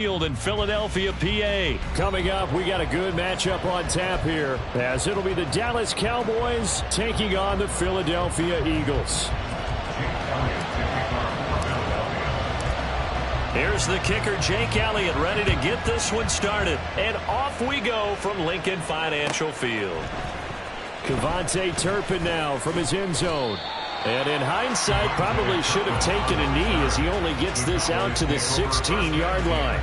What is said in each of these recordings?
In Philadelphia, PA. Coming up, we got a good matchup on tap here, as it'll be the Dallas Cowboys taking on the Philadelphia Eagles. Here's the kicker, Jake Elliott, ready to get this one started. And off we go from Lincoln Financial Field. Kevontae Turpin now from his end zone. And in hindsight, probably should have taken a knee as he only gets this out to the 16-yard line.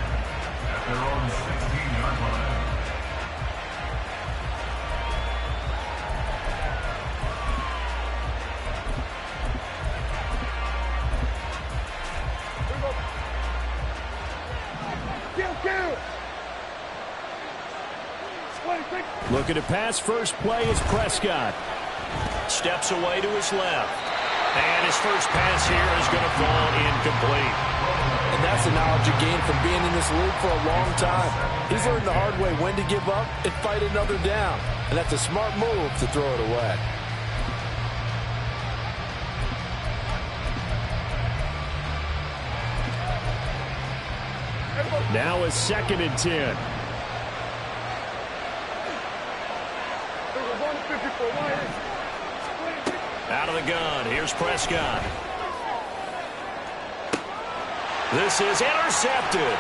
Looking to pass, first play is Prescott. Steps away to his left. And his first pass here is going to fall incomplete. And that's the knowledge you gain from being in this league for a long time. He's learned the hard way when to give up and fight another down. And that's a smart move to throw it away. Now a 2nd and 10. Out of the gun, here's Prescott. This is intercepted.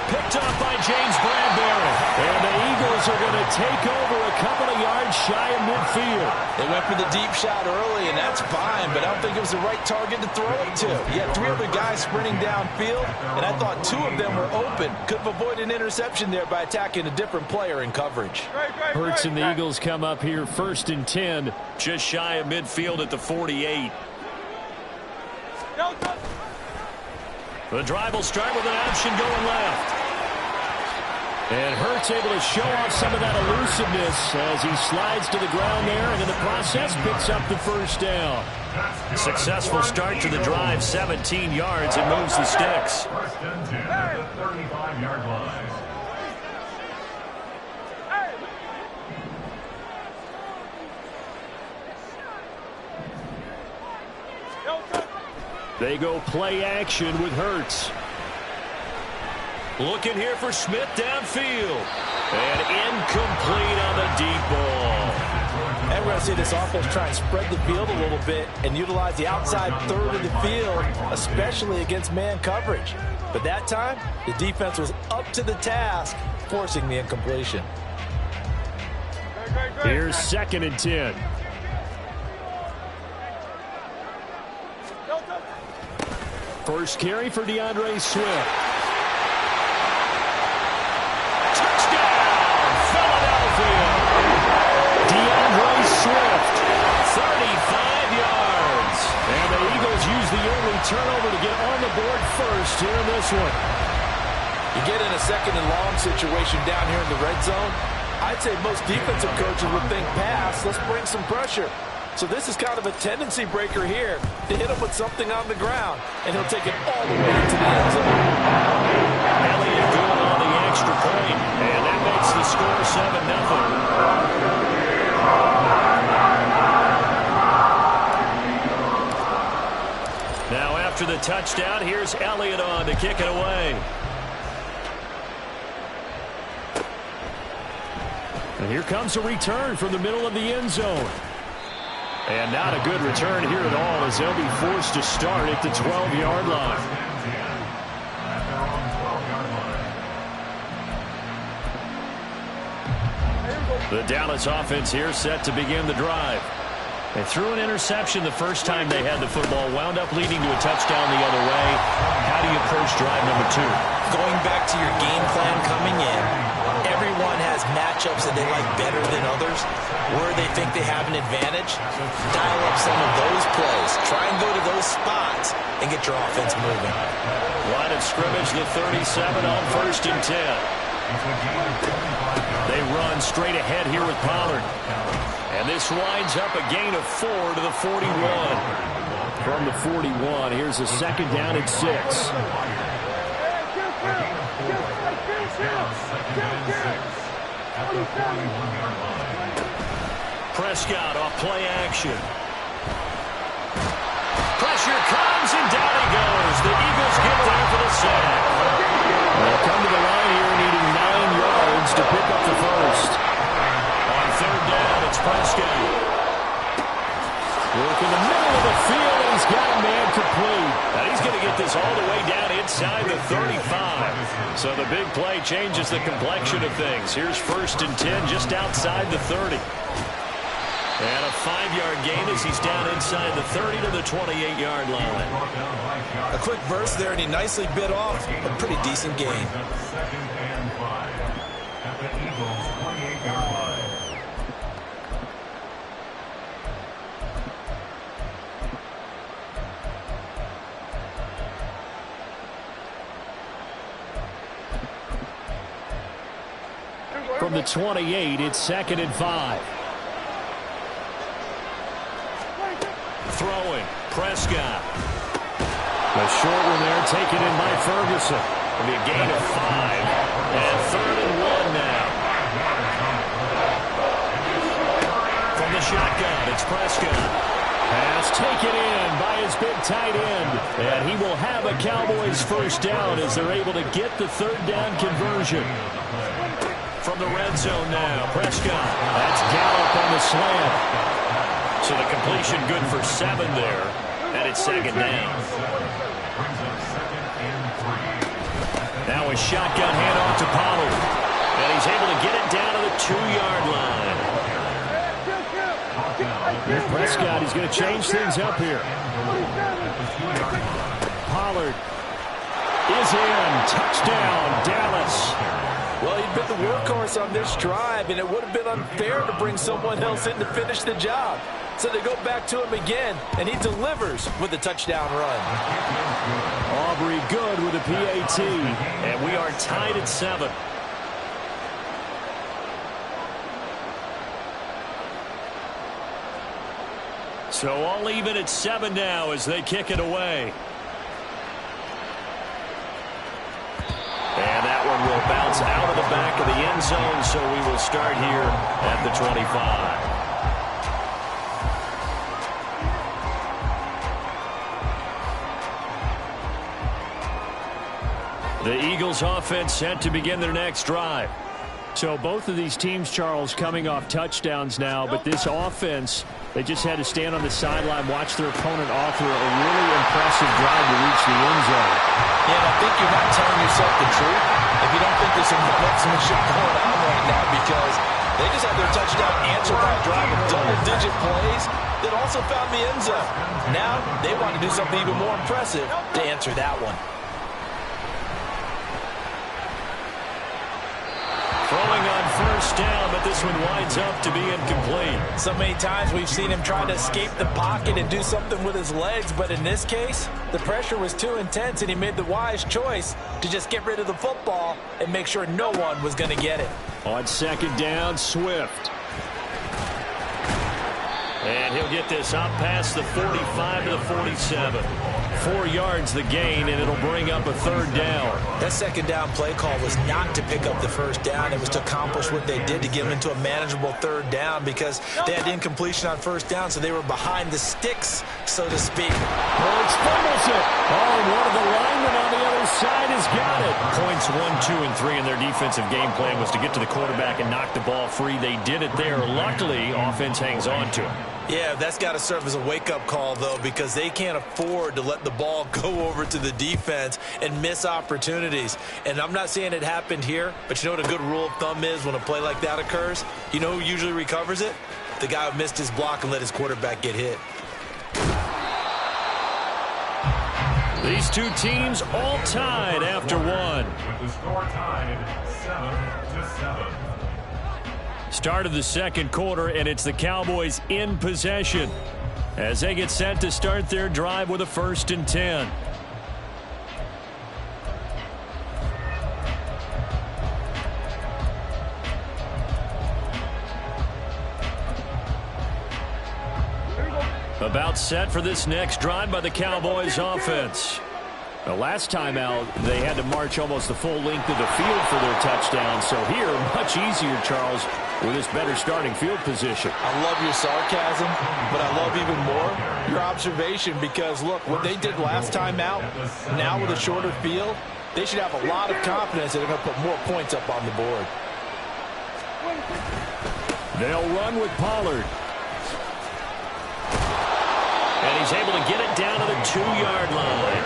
Picked up by James Bradbury. And the Eagles are going to take over a couple of yards shy of midfield. They went for the deep shot early, and that's fine, but I don't think it was the right target to throw it to. You had 3 other guys sprinting downfield, and I thought 2 of them were open. Could have avoided an interception there by attacking a different player in coverage. Hurts and the Eagles come up here 1st and 10. Just shy of midfield at the 48. The drive will start with an option going left. And Hurts able to show off some of that elusiveness as he slides to the ground there, and in the process picks up the first down. Successful start to the drive, 17 yards, and moves the sticks. They go play action with Hurts. Looking here for Smith downfield. And incomplete on the deep ball. And we're going to see this offense try and spread the field a little bit and utilize the outside third of the field, especially against man coverage. But that time, the defense was up to the task, forcing the incompletion. Here's 2nd and 10. First carry for DeAndre Swift. Touchdown, Philadelphia. DeAndre Swift. 35 yards. And the Eagles use the early turnover to get on the board first here in this one. You get in a 2nd and long situation down here in the red zone. I'd say most defensive coaches would think pass. Let's bring some pressure. So this is kind of a tendency breaker here to hit him with something on the ground, and he'll take it all the way into the end zone. Elliott going on the extra point, and that makes the score 7-0. Now after the touchdown, here's Elliott on to kick it away. And here comes a return from the middle of the end zone. And not a good return here at all as they'll be forced to start at the 12-yard line. The Dallas offense here set to begin the drive. They threw an interception the first time they had the football, wound up leading to a touchdown the other way. How do you approach drive number 2? Going back to your game plan coming in, everyone has matchups that they like better than others, where they think they have an advantage. Dial up some of those plays. Try and go to those spots and get your offense moving. Line of scrimmage, the 37 on 1st and 10. They run straight ahead here with Pollard. And this winds up a gain of 4 to the 41. From the 41, here's a 2nd down and 6. Prescott off play action. Pressure comes, and down he goes. The Eagles get there for the sack. They'll come to the So the big play changes the complexion of things. Here's 1st and 10 just outside the 30. And a 5-yard gain as he's down inside the 30 to the 28-yard line. A quick burst there, and he nicely bit off a pretty decent gain. From the 28, it's 2nd and 5. Throwing, Prescott. The short one there taken in by Ferguson. It'll be a gain of 5. And 3rd and 1 now. From the shotgun, it's Prescott. Pass taken in by his big tight end. And he will have a Cowboys first down as they're able to get the 3rd down conversion. From the red zone now, Prescott. That's Gallup on the slant. So the completion good for 7 there. And it's 2nd down. Now a shotgun handoff to Pollard. And he's able to get it down to the 2-yard line. Prescott is going to change things up here. Pollard is in. Touchdown, Dallas. Well, he'd been the workhorse on this drive, and it would have been unfair to bring someone else in to finish the job. So they go back to him again, and he delivers with a touchdown run. Aubrey good with a PAT. And we are tied at 7. So all even at 7 now as they kick it away. And that one will bounce out of the back of the end zone, so we will start here at the 25. The Eagles offense set to begin their next drive. So both of these teams, Charles, coming off touchdowns now, but this offense, they just had to stand on the sideline, watch their opponent offer a really impressive drive to reach the end zone. Yeah, and I think you're not telling yourself the truth if you don't think there's some marksmanship going on right now, because they just had their touchdown answered by a drive of double-digit plays that also found the end zone. Now they want to do something even more impressive to answer that one. Throwing on 1st down, but this one winds up to be incomplete. So many times we've seen him try to escape the pocket and do something with his legs, but in this case, the pressure was too intense, and he made the wise choice to just get rid of the football and make sure no one was going to get it. On 2nd down, Swift. And he'll get this up past the 45 to the 47. 4 yards the gain, and it'll bring up a 3rd down. That 2nd down play call was not to pick up the 1st down. It was to accomplish what they did to get them into a manageable 3rd down, because they had incompletion on 1st down, so they were behind the sticks, so to speak. Hurts fumbles it. Oh, one of the linemen on the other side has got it. Points 1, 2, and 3 in their defensive game plan was to get to the quarterback and knock the ball free. They did it there. Luckily, offense hangs on to it. Yeah, that's got to serve as a wake-up call, though, because they can't afford to let the ball go over to the defense and miss opportunities. And I'm not saying it happened here, but you know what a good rule of thumb is when a play like that occurs? You know who usually recovers it? The guy who missed his block and let his quarterback get hit. These two teams all tied after one. With the score tied 7-7. Start of the 2nd quarter, and it's the Cowboys in possession as they get set to start their drive with a 1st and 10. About set for this next drive by the Cowboys offense. The last time out, they had to march almost the full length of the field for their touchdown. So here, much easier, Charles, with this better starting field position. I love your sarcasm, but I love even more your observation, because, look, what they did last time out, now with a shorter field, they should have a lot of confidence that they're going to put more points up on the board. They'll run with Pollard. And he's able to get it down to the 2-yard line.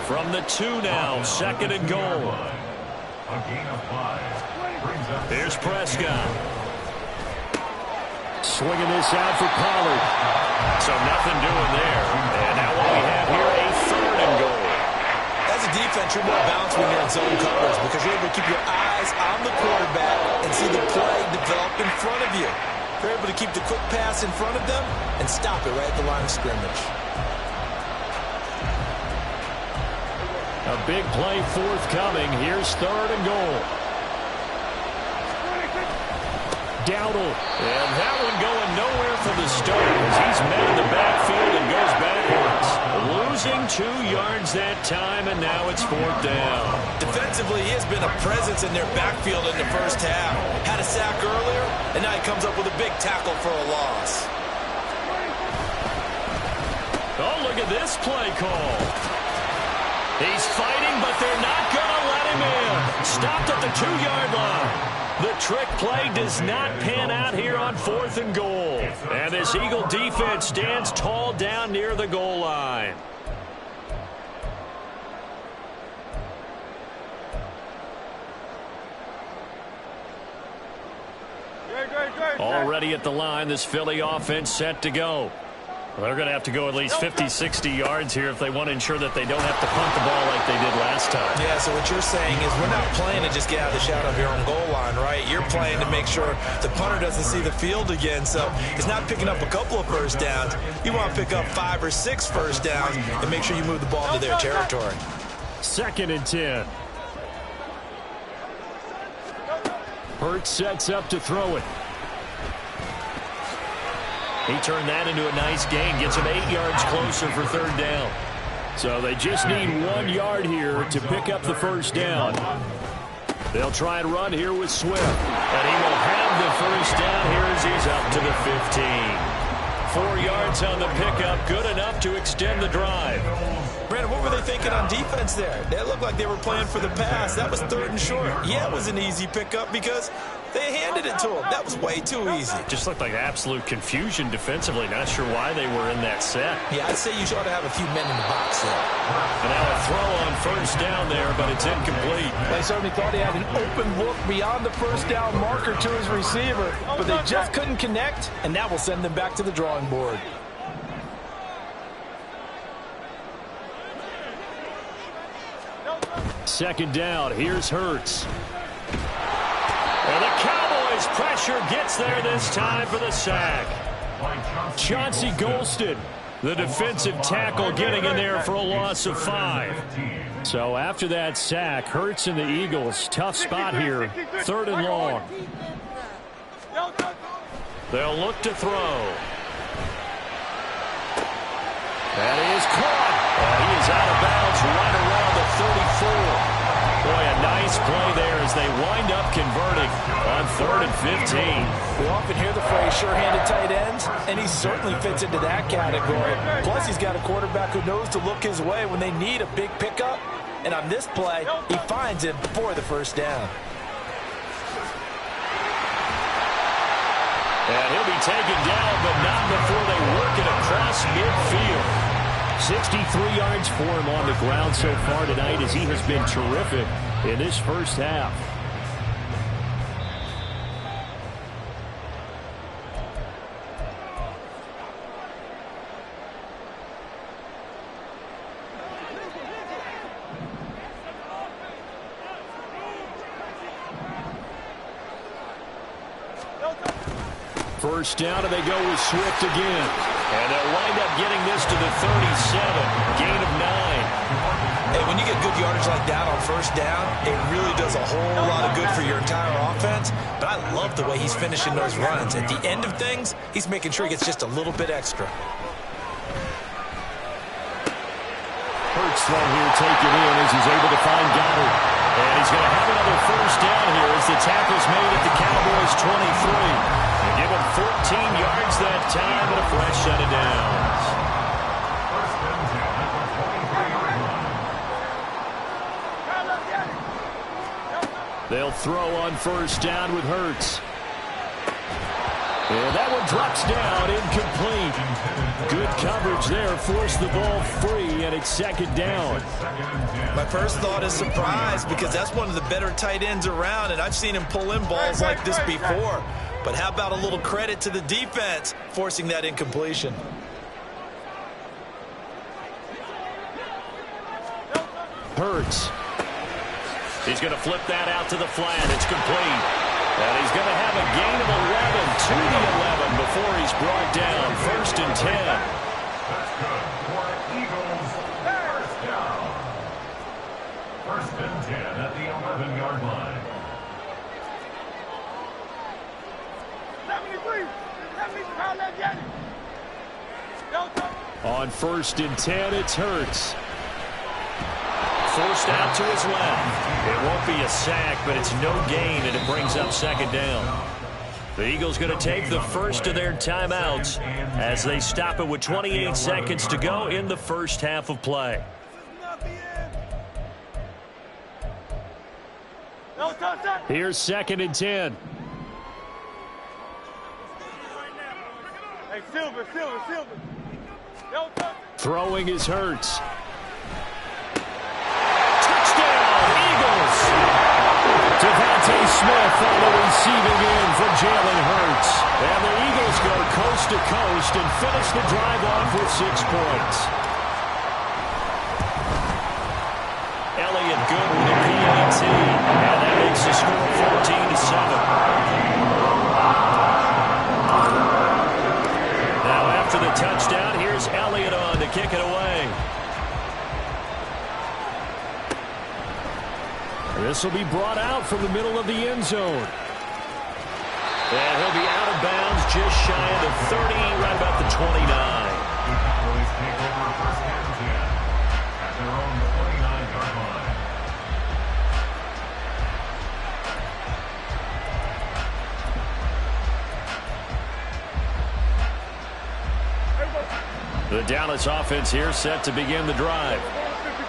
From the 2 now, 2nd and goal. A gain of 5. Brings up Here's Prescott. Swinging this out for Pollard. So nothing doing there. And now what we have here, a 3rd and goal. As a defense, you're more balanced when you're in zone coverage because you're able to keep your eyes on the quarterback and see the play develop in front of you. You're able to keep the quick pass in front of them and stop it right at the line of scrimmage. A big play forthcoming. Here's 3rd and goal. Dowdle. And that one going nowhere from the start as he's met in the backfield and goes backwards. Losing 2 yards that time, and now it's 4th down. Defensively, he has been a presence in their backfield in the first half. Had a sack earlier, and now he comes up with a big tackle for a loss. Oh, look at this play call. He's fighting, but they're not going to let him in. Stopped at the 2-yard line. The trick play does not pan out here on 4th and goal. And this Eagle defense stands tall down near the goal line. Already at the line, this Philly offense set to go. They're going to have to go at least 50, 60 yards here if they want to ensure that they don't have to punt the ball like they did last time. Yeah, so what you're saying is we're not playing to just get out of the shadow of your own goal line, right? You're playing to make sure the punter doesn't see the field again. So it's not picking up a couple of first downs. You want to pick up 5 or 6 first downs and make sure you move the ball into their territory. 2nd and 10. Hurts sets up to throw it. He turned that into a nice gain, gets him 8 yards closer for 3rd down. So they just need 1 yard here to pick up the first down. They'll try and run here with Swift. And he will have the first down here as he's up to the 15. 4 yards on the pickup, good enough to extend the drive. Brandon, what were they thinking on defense there? They looked like they were playing for the pass. That was 3rd and short. Yeah, it was an easy pickup because they handed it to him. That was way too easy. Just looked like absolute confusion defensively. Not sure why they were in that set. Yeah, I'd say you ought to have a few men in the box there. And now a throw on first down there, but it's incomplete. They certainly thought he had an open look beyond the first down marker to his receiver, but they just couldn't connect, and that will send them back to the drawing board. Second down, here's Hurts. And the Cowboys pressure gets there this time for the sack. Chauncey Golston, the defensive tackle, getting in there for a loss of 5. So after that sack, Hurts and the Eagles, tough spot here, 3rd and long. They'll look to throw. That is caught. He is out of bounds right around the 34. Boy, a nice play there as they wind up converting on 3rd and 15. We often hear the phrase sure-handed tight ends, and he certainly fits into that category. Plus, he's got a quarterback who knows to look his way when they need a big pickup. And on this play, he finds it before the first down. And he'll be taken down, but not before they work it across midfield. 63 yards for him on the ground so far tonight as he has been terrific in this first half. First down, and they go with Swift again. And they'll wind up getting this to the 37. Gain of 9. Hey, when you get good yardage like that on first down, it really does a whole lot of good for your entire offense. But I love the way he's finishing those runs. At the end of things, he's making sure he gets just a little bit extra. Hurts throw here taken in as he's able to find Goddard. And he's going to have another first down here as the tackle's made at the Cowboys' 23. They give him 14 yards that time and a fresh set of downs. They'll throw on first down with Hurts. And that one drops down, incomplete. Good coverage there, forced the ball free, and it's second down. My first thought is surprise, because that's one of the better tight ends around, and I've seen him pull in balls like this before. But how about a little credit to the defense forcing that incompletion? Hurts. He's going to flip that out to the flat. It's complete. And he's going to have a gain of 11 to the 11 before he's brought down. 1st and 10. That's good for Eagles. First down. 1st and 10 at the 11-yard line. 73. On 1st and 10, it's Hurts. Forced out to his left. It won't be a sack, but it's no gain, and it brings up second down. The Eagles going to take the first of their timeouts as they stop it with 28 seconds to go in the first half of play. Here's 2nd and 10. Hey, Silver. Throwing is Hurts. Devontae Smith on the receiving end for Jalen Hurts. And the Eagles go coast to coast and finish the drive off with 6 points. Elliott good with a PAT. And that makes the score 14-7. Now after the touchdown, here's Elliott on to kick it away. This will be brought out from the middle of the end zone. And he'll be out of bounds just shy of the 30, right about the 29. Cowboys take over 1st and 10 at their own 29-yard line. The Dallas offense here set to begin the drive.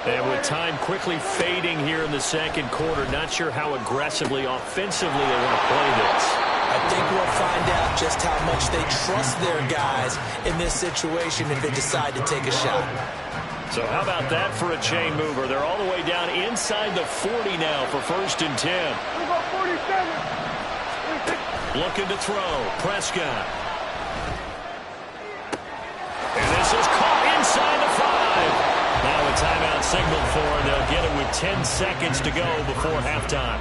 And with time quickly fading here in the second quarter, not sure how aggressively, offensively they want to play this. I think we'll find out just how much they trust their guys in this situation if they decide to take a shot. So how about that for a chain mover? They're all the way down inside the 40 now for 1st and 10. Looking to throw. Prescott. And this is caught inside the 5. Now a timeout signal for him. They'll get it with 10 seconds to go before halftime.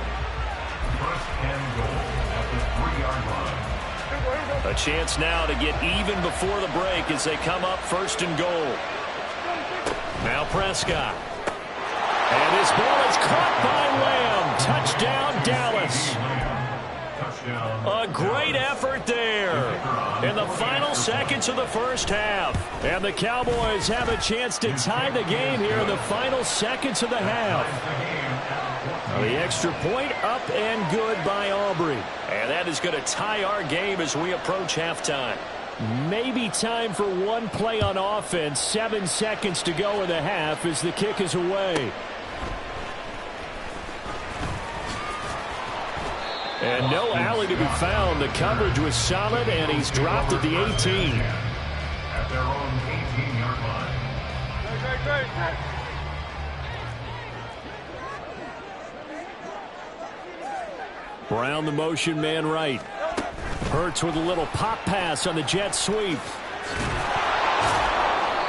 1st and goal at the 3-yard line. A chance now to get even before the break as they come up 1st and goal. Now Prescott. And his ball is caught by Lamb. Touchdown, Dallas. A great effort there in the final seconds of the first half. And the Cowboys have a chance to tie the game here in the final seconds of the half. The extra point up and good by Aubrey. And that is going to tie our game as we approach halftime. Maybe time for one play on offense. 7 seconds to go in the half as the kick is away. And no alley to be found. The coverage was solid, and he's dropped at the 18. At their own 18-yard line. Brown the motion man right. Hurts with a little pop pass on the jet sweep.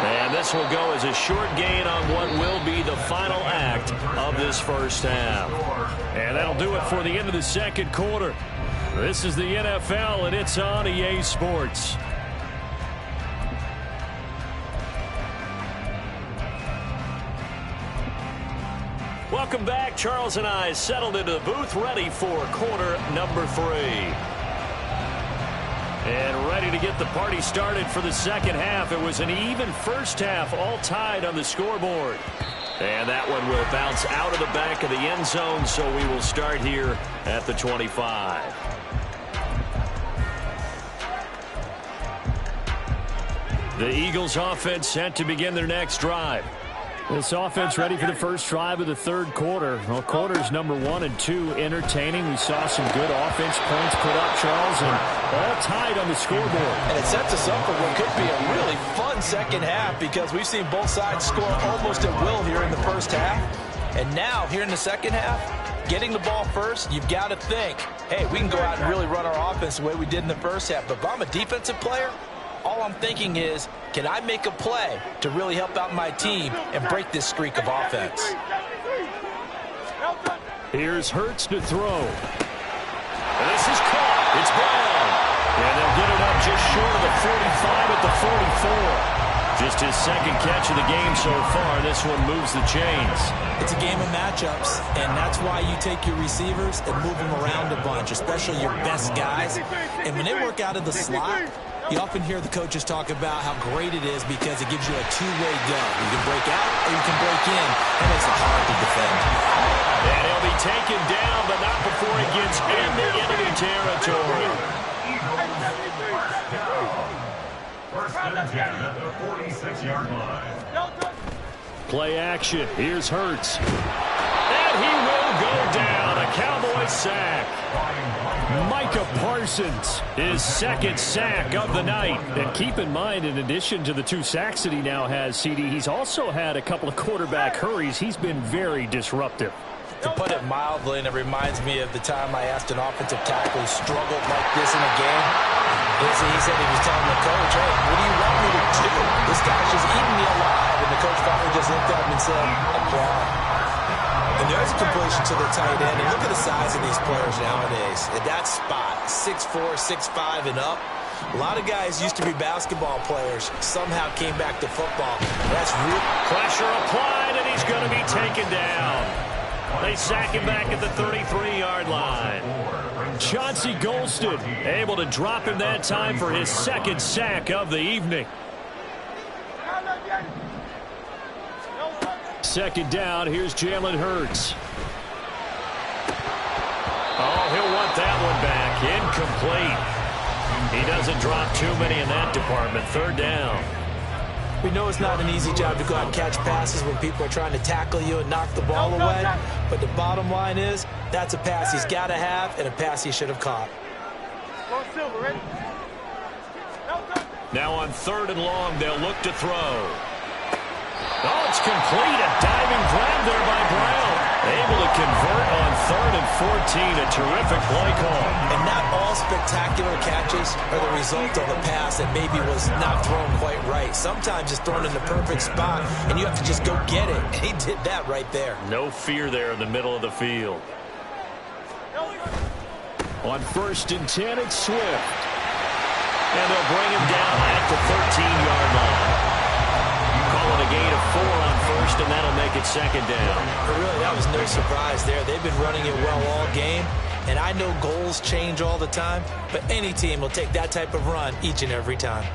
And this will go as a short gain on what will be the final act of this first half. And that'll do it for the end of the second quarter. This is the NFL, and it's on EA Sports. Welcome back. Charles and I settled into the booth, ready for quarter number 3. And ready to get the party started for the second half. It was an even first half, all tied on the scoreboard. And that one will bounce out of the back of the end zone, so we will start here at the 25. The Eagles offense set to begin their next drive. This offense ready for the first drive of the third quarter. Well, quarters number 1 and 2 entertaining. We saw some good offense points put up, Charles, and all tied on the scoreboard. And it sets us up for what could be a really fun second half because we've seen both sides score almost at will here in the first half. And now, here in the second half, getting the ball first, you've got to think, hey, we can go out and really run our offense the way we did in the first half. But if I'm a defensive player, all I'm thinking is, can I make a play to really help out my team and break this streak of offense? Here's Hurts to throw. This is caught. It's Brown. And they'll get it up just short of the 45 at the 44. Just his second catch of the game so far. This one moves the chains. It's a game of matchups, and that's why you take your receivers and move them around a bunch, especially your best guys. And when they work out of the slot, you often hear the coaches talk about how great it is because it gives you a two-way go. You can break out or you can break in. That makes it hard to defend. And he'll be taken down, but not before he gets into enemy territory. First and 10 at the 46-yard line. Play action. Here's Hurts. And he will go down. A Cowboy sack. Micah Parsons, his second sack of the night. And keep in mind, in addition to the 2 sacks that he now has, CD, he's also had a couple of quarterback hurries. He's been very disruptive. To put it mildly, and it reminds me of the time I asked an offensive tackle who struggled like this in a game. He said he was telling the coach, hey, what do you want me to do? This guy's just eating me alive. And the coach finally just looked at him and said, apply. And there's a completion to the tight end. And look at the size of these players nowadays. At that spot, 6'4", 6'5", and up. A lot of guys used to be basketball players. Somehow came back to football. That's real. Pressure applied, and he's going to be taken down. They sack him back at the 33-yard line. Chauncey Golston able to drop him that time for his second sack of the evening. Second down, here's Jalen Hurts. Oh, he'll want that one back. Incomplete. He doesn't drop too many in that department. Third down. We know it's not an easy job to go out and catch passes when people are trying to tackle you and knock the ball away. But the bottom line is, that's a pass he's got to have and a pass he should have caught. Now on 3rd and long, they'll look to throw. Oh, it's complete. A diving grab there by Brown. Able to convert on 3rd and 14. A terrific play call. And not all spectacular catches are the result of a pass that maybe was not thrown quite right. Sometimes it's thrown in the perfect spot, and you have to just go get it. And he did that right there. No fear there in the middle of the field. On 1st and 10, it's Swift. And they'll bring him down at the 13-yard line. Call it a gain of 4 on 1st, and that'll make it 2nd down. But really, that was no surprise there. They've been running it well all game. And I know goals change all the time, but any team will take that type of run each and every time.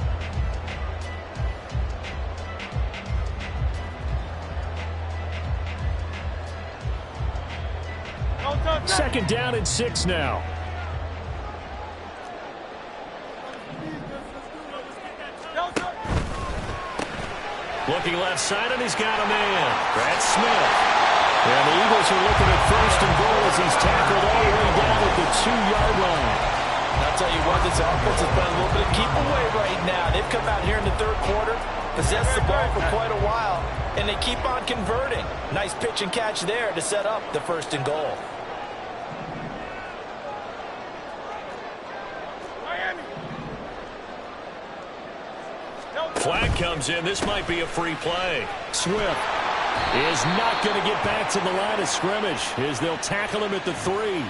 Second down and 6 now. Looking left side, and he's got a man. Brad Smith. And the Eagles are looking at 1st and goal as he's tackled all the way down at the 2-yard line. And I'll tell you what, this offense has been a little bit of keep away right now. They've come out here in the 3rd quarter, possessed the ball for quite a while, and they keep on converting. Nice pitch and catch there to set up the 1st and goal. Flag comes in. This might be a free play. Swift is not going to get back to the line of scrimmage as they'll tackle him at the 3.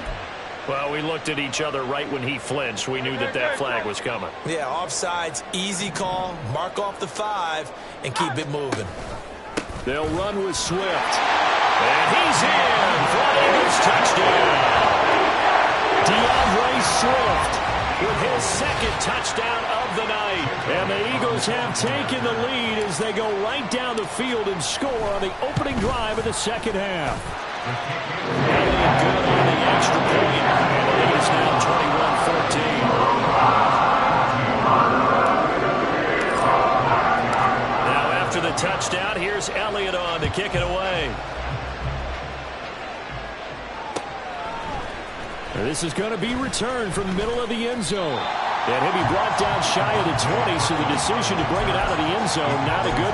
Well, we looked at each other right when he flinched. We knew that that flag was coming. Yeah, offsides, easy call. Mark off the 5 and keep it moving. They'll run with Swift. And he's in for an Eagles touchdown. DeAndre Swift with his 2nd touchdown of the night. And the Eagles have taken the lead as they go right down the field and score on the opening drive of the 2nd half. Elliott good on the extra point. And the lead is now 21-14. Now after the touchdown, here's Elliott on to kick This is going to be returned from the middle of the end zone. And he'll be brought down shy of the 20, so the decision to bring it out of the end zone, not a good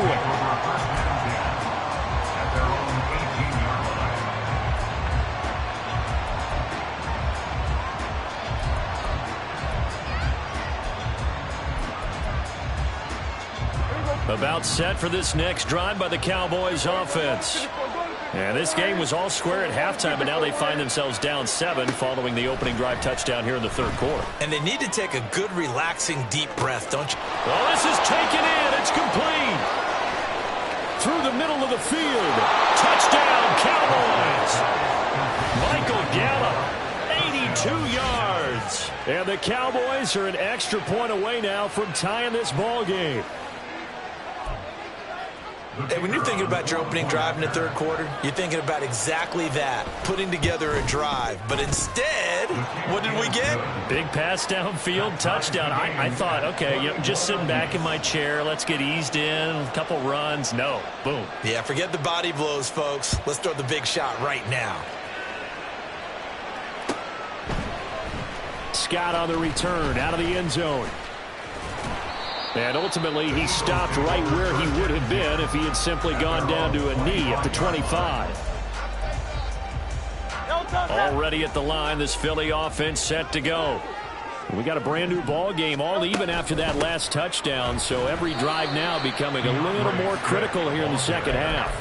one. About set for this next drive by the Cowboys offense. And this game was all square at halftime, but now they find themselves down 7 following the opening drive touchdown here in the third quarter. And they need to take a good, relaxing, deep breath, don't you? Well, this is taken in. It's complete. Through the middle of the field. Touchdown, Cowboys. Michael Gallup, 82 yards. And the Cowboys are an extra point away now from tying this ball game. Hey, when you're thinking about your opening drive in the third quarter, you're thinking about exactly that, putting together a drive. But instead, what did we get? Big pass downfield, touchdown. I thought, okay, just sitting back in my chair, let's get eased in, a couple runs. No, boom. Yeah, forget the body blows, folks. Let's throw the big shot right now. Scott on the return, out of the end zone. And ultimately, he stopped right where he would have been if he had simply gone down to a knee at the 25. Already at the line, this Philly offense set to go. We got a brand new ball game, all even after that last touchdown, so every drive now becoming a little more critical here in the second half.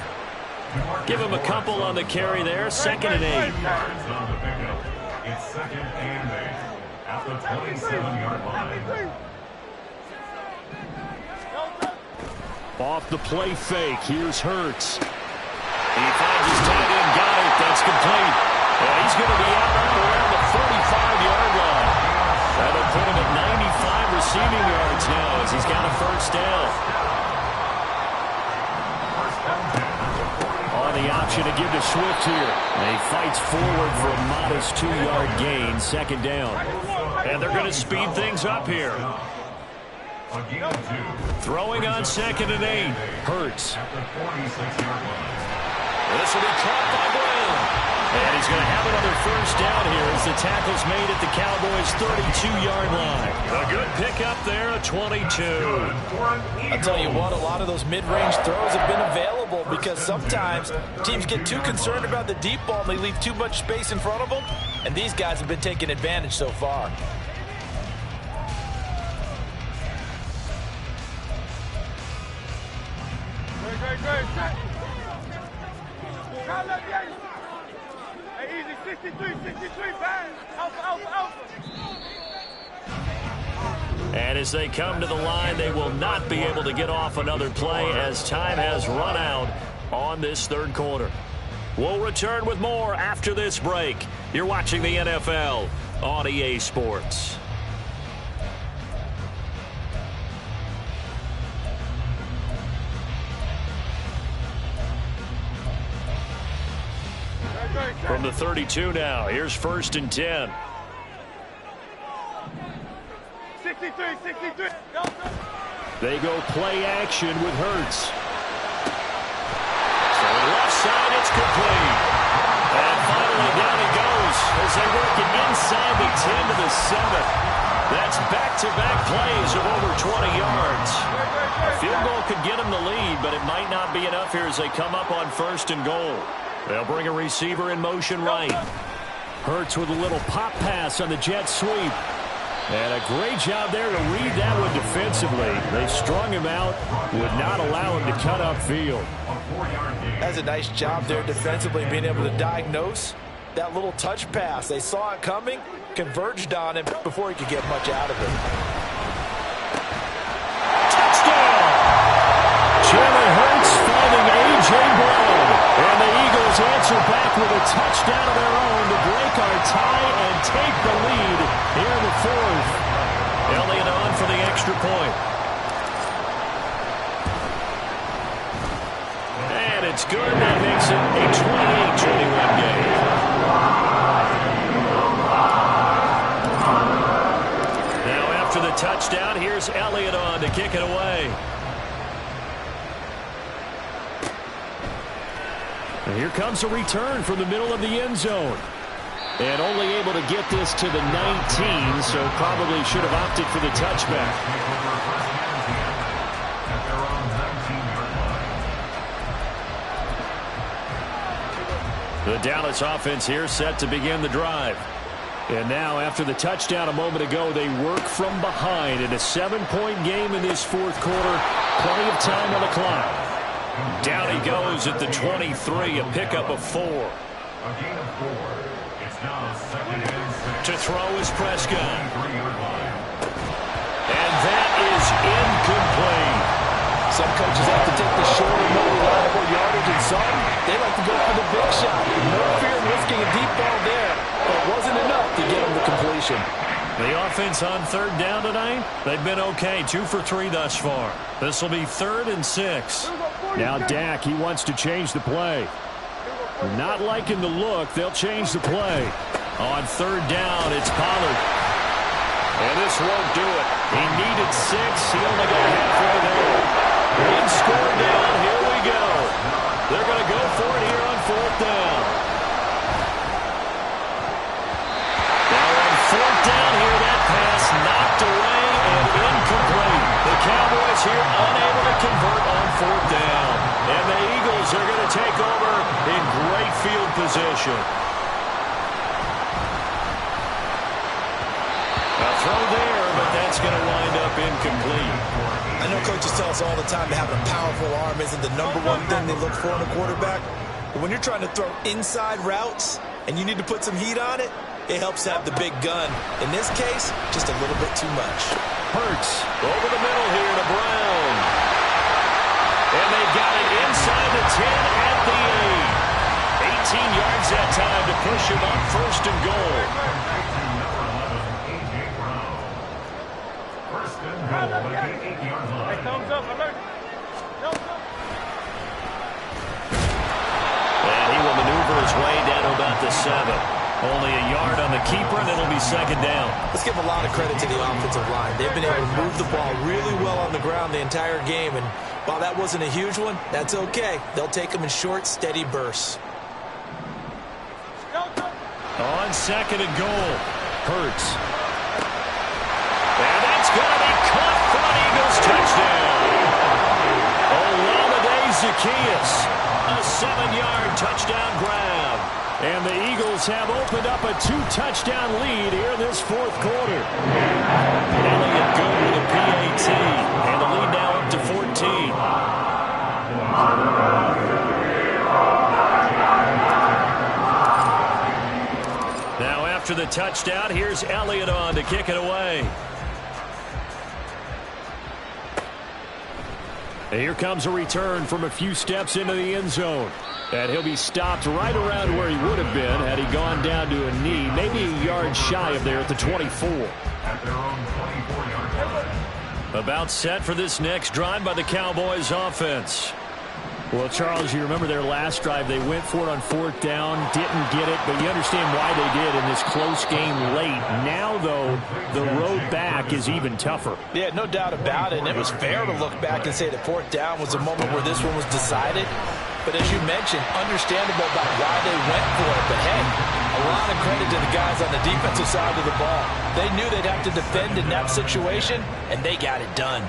Give him a couple on the carry there, 2nd and 8. It's 2nd and 8 at the 27-yard line. Off the play fake. Here's Hurts. He finds his tight end. Got it. That's complete. And he's going to be out around the 45-yard line. That'll put him at 95 receiving yards now as he's got a first down. On the option to give to Swift here. And he fights forward for a modest 2-yard gain. 2nd down. And they're going to speed things up here. Throwing on 2nd and 8. Hurts. This will be caught by Brown. And he's going to have another first down here as the tackle's made at the Cowboys' 32-yard line. A good pickup there, a 22. I'll tell you what, a lot of those mid-range throws have been available because sometimes teams get too concerned about the deep ball and they leave too much space in front of them. And these guys have been taking advantage so far. Hey, easy, 63, bang. Alpha. And as they come to the line, they will not be able to get off another play as time has run out on this third quarter. We'll return with more after this break. You're watching the NFL on EA Sports. From the 32 now, here's 1st and 10. 63. They go play action with Hurts. So left side, it's complete. And finally down he goes as they work it inside the 10 to the 7. That's back-to-back plays of over 20 yards. A field goal could get them the lead, but it might not be enough here as they come up on 1st and goal. They'll bring a receiver in motion right. Hurts with a little pop pass on the jet sweep. And a great job there to read that one defensively. They strung him out, would not allow him to cut upfield. That's a nice job there defensively, being able to diagnose that little touch pass. They saw it coming, converged on him before he could get much out of it. Touchdown! Jalen Hurts finding A.J. Brown. And the Eagles answer back with a touchdown of their own to break our tie and take the lead here in the 4th. Elliott on for the extra point. And it's good. That makes it a 28-21 game. Now after the touchdown, here's Elliott on to kick it away. And here comes a return from the middle of the end zone. And only able to get this to the 19, so probably should have opted for the touchback. The Dallas offense here set to begin the drive. And now after the touchdown a moment ago, they work from behind in a 7-point game in this fourth quarter. Plenty of time on the clock. Down he goes at the 23, a pickup of 4. A gain of 4. It's now second and 6. To throw is Prescott. And that is incomplete. Some coaches have to take the shorter, more reliable yardage, and some, they like to go for the big shot. No fear of risking a deep ball there, but it wasn't enough to get them the completion. The offense on third down tonight, they've been okay, 2 for 3 thus far. This will be 3rd and 6. Now Dak, he wants to change the play. Not liking the look, they'll change the play. On third down, it's Pollard. And this won't do it. He needed 6. He only got halfway there. One score down. Here we go. They're going to go for it here on 4th down. Now on 4th down here, that pass knocked away and incomplete. The Cowboys here unable to convert on 4th down. And the Eagles are going to take over in great field position. A throw there, but that's going to wind up incomplete. I know coaches tell us all the time that having a powerful arm isn't the #1 thing they look for in a quarterback. But when you're trying to throw inside routes and you need to put some heat on it, it helps to have the big gun. In this case, just a little bit too much. Hurts over the middle here to Brown. And they've got it inside the 10 at the 8. 18 yards that time to push him up 1st and goal. And he will maneuver his way down to about the 7. Only a yard on the keeper, and it'll be 2nd down. Let's give a lot of credit to the offensive line. They've been able to move the ball really well on the ground the entire game, and while that wasn't a huge one, that's okay. They'll take them in short, steady bursts. On 2nd and goal, Hurts. And that's going to be caught for an Eagles touchdown. Olamide Zaccheaus, a 7-yard touchdown grab. And the Eagles have opened up a 2-touchdown lead here in this 4th quarter. Elliott good with a PAT. And the lead now up to 14. Now after the touchdown, here's Elliott on to kick it away. And here comes a return from a few steps into the end zone. And he'll be stopped right around where he would have been had he gone down to a knee, maybe a yard shy of there at the 24. At their own 24-yard line. About set for this next drive by the Cowboys offense. Well, Charles, you remember their last drive. They went for it on 4th down, didn't get it, but you understand why they did in this close game late. Now, though, the road back is even tougher. Yeah, no doubt about it. And it was fair to look back and say the 4th down was the moment where this one was decided. But as you mentioned, understandable about why they went for it. But, hey, a lot of credit to the guys on the defensive side of the ball. They knew they'd have to defend in that situation, and they got it done.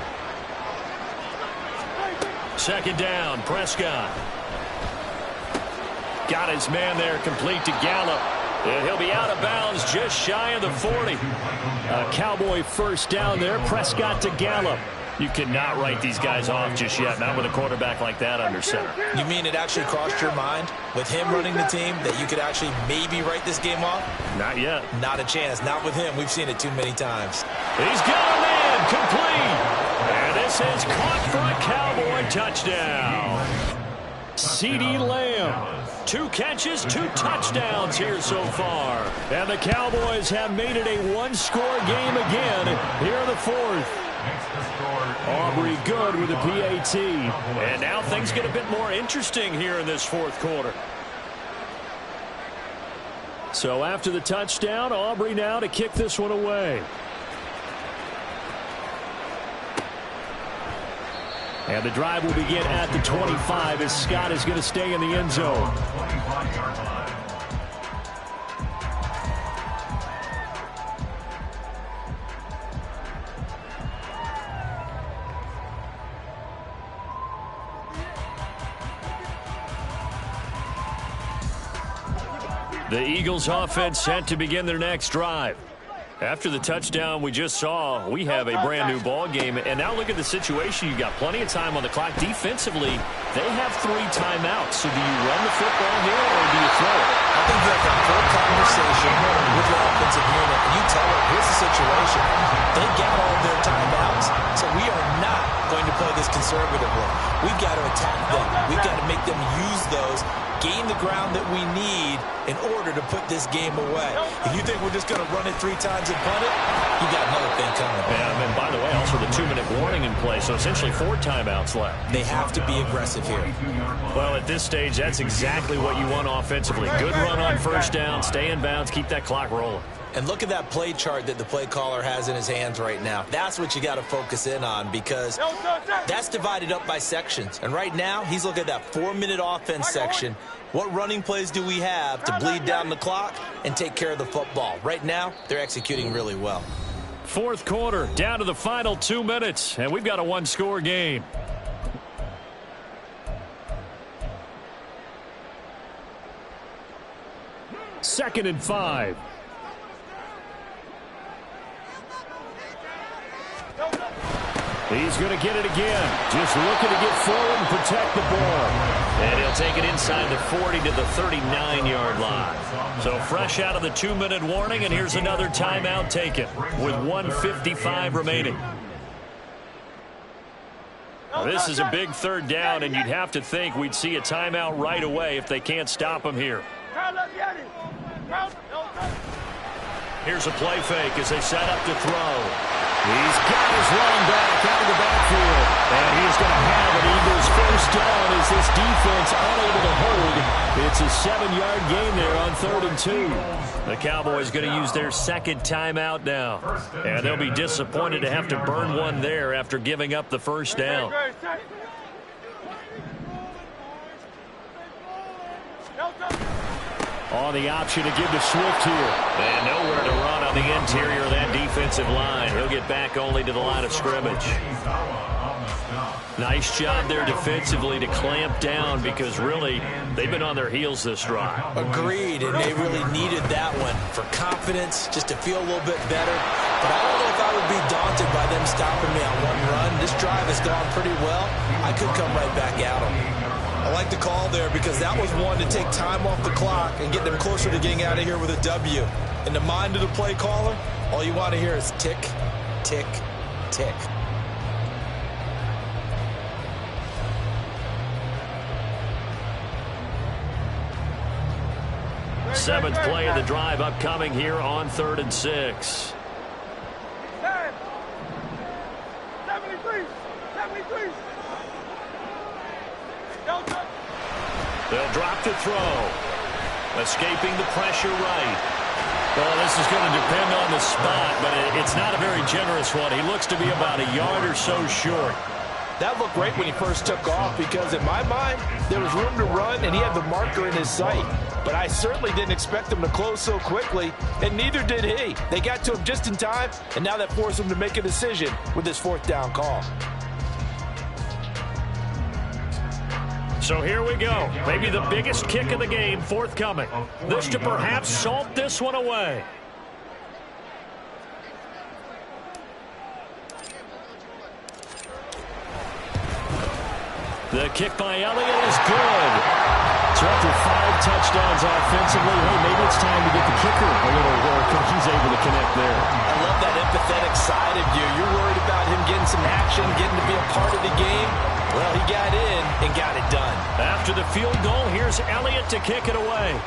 2nd down, Prescott. Got his man there, complete to Gallup. And he'll be out of bounds just shy of the 40. A Cowboy 1st down there, Prescott to Gallup. You cannot write these guys off just yet, not with a quarterback like that under center. You mean it actually crossed your mind with him running the team that you could actually maybe write this game off? Not yet. Not a chance. Not with him. We've seen it too many times. He's got a man, complete. And this is caught for a Cowboy touchdown. CeeDee Lamb. 2 catches, 2 touchdowns here so far. And the Cowboys have made it a 1-score game again here in the 4th. Aubrey good with a PAT. And now things get a bit more interesting here in this 4th quarter. So after the touchdown, Aubrey now to kick this one away. And the drive will begin at the 25 as Scott is going to stay in the end zone. The Eagles offense set to begin their next drive. After the touchdown we just saw, we have a brand new ball game. And now look at the situation. You've got plenty of time on the clock. Defensively, they have 3 timeouts. So do you run the football here or do you throw it? I think you have a full conversation with your offensive unit. And you tell them, here's the situation. They got all their timeouts. So we are not going to play this conservatively. We've got to attack them. We've got to make them use those, gain the ground that we need in order to put this game away. If you think we're just going to run it 3 times and punt it, you got another thing coming. And by the way, also the 2-minute warning in play, so essentially 4 timeouts left. They have to be aggressive here. Well, at this stage, that's exactly what you want offensively. Good run on first down, stay in bounds, keep that clock rolling. And look at that play chart that the play caller has in his hands right now. That's what you got to focus in on because that's divided up by sections. And right now, he's looking at that 4-minute offense section. What running plays do we have to bleed down the clock and take care of the football? Right now, they're executing really well. Fourth quarter, down to the final 2 minutes, and we've got a 1-score game. Second and 5. He's going to get it again. Just looking to get forward and protect the ball. And he'll take it inside the 40 to the 39-yard line. So fresh out of the 2-minute warning, and here's another timeout taken with 1:55 remaining. Now, this is a big third down, and you'd have to think we'd see a timeout right away if they can't stop him here. Here's a play fake as they set up to throw. He's got his running back out of the backfield. And he's going to have an Eagles first down as this defense unable to hold. It's a 7-yard gain there on 3rd and 2. The Cowboys going to use their second timeout now. And they'll be disappointed to have to burn one there after giving up the first down. On the option to give to Swift here. And nowhere to run on the interior of that defensive line. He'll get back only to the line of scrimmage. Nice job there defensively to clamp down because really they've been on their heels this drive. Agreed, and they really needed that one for confidence, just to feel a little bit better. But I don't know if I would be daunted by them stopping me on one run. This drive has gone pretty well. I could come right back at them. I like the call there because that was one to take time off the clock and get them closer to getting out of here with a W. In the mind of the play caller, all you want to hear is tick, tick, tick. Seventh play of the drive upcoming here on 3rd and 6. 73. They'll drop to throw. Escaping the pressure right. Well, this is going to depend on the spot, but it's not a very generous one. He looks to be about a yard or so short. That looked great when he first took off because in my mind, there was room to run and he had the marker in his sight. But I certainly didn't expect him to close so quickly, and neither did he. They got to him just in time, and now that forced him to make a decision with his 4th down call. So here we go. Maybe the biggest kick of the game forthcoming. This to perhaps salt this one away. The kick by Elliott is good. So after 5 touchdowns offensively, hey, maybe it's time to get the kicker a little work, and he's able to connect there. I love that empathetic side of you. You're worried about him getting some action, getting to be a part of the game. Well, he got in and got it done. After the field goal, here's Elliott to kick it away.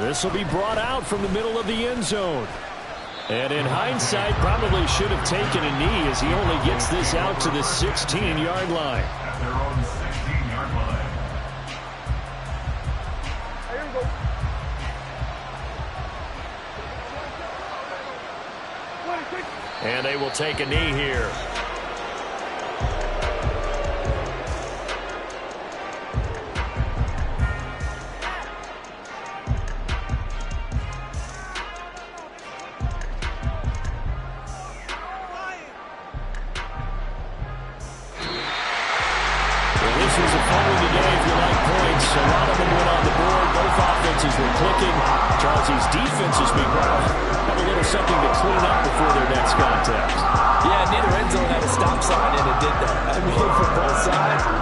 This will be brought out from the middle of the end zone. And in hindsight, probably should have taken a knee as he only gets this out to the 16-yard line. At their own 16-yard line. Here we go. And they will take a knee here. This was a fun one today if you like points. A lot of them something to clean up before their next contest. Yeah, neither end zone had a stop sign, and it did that. I mean, for both sides,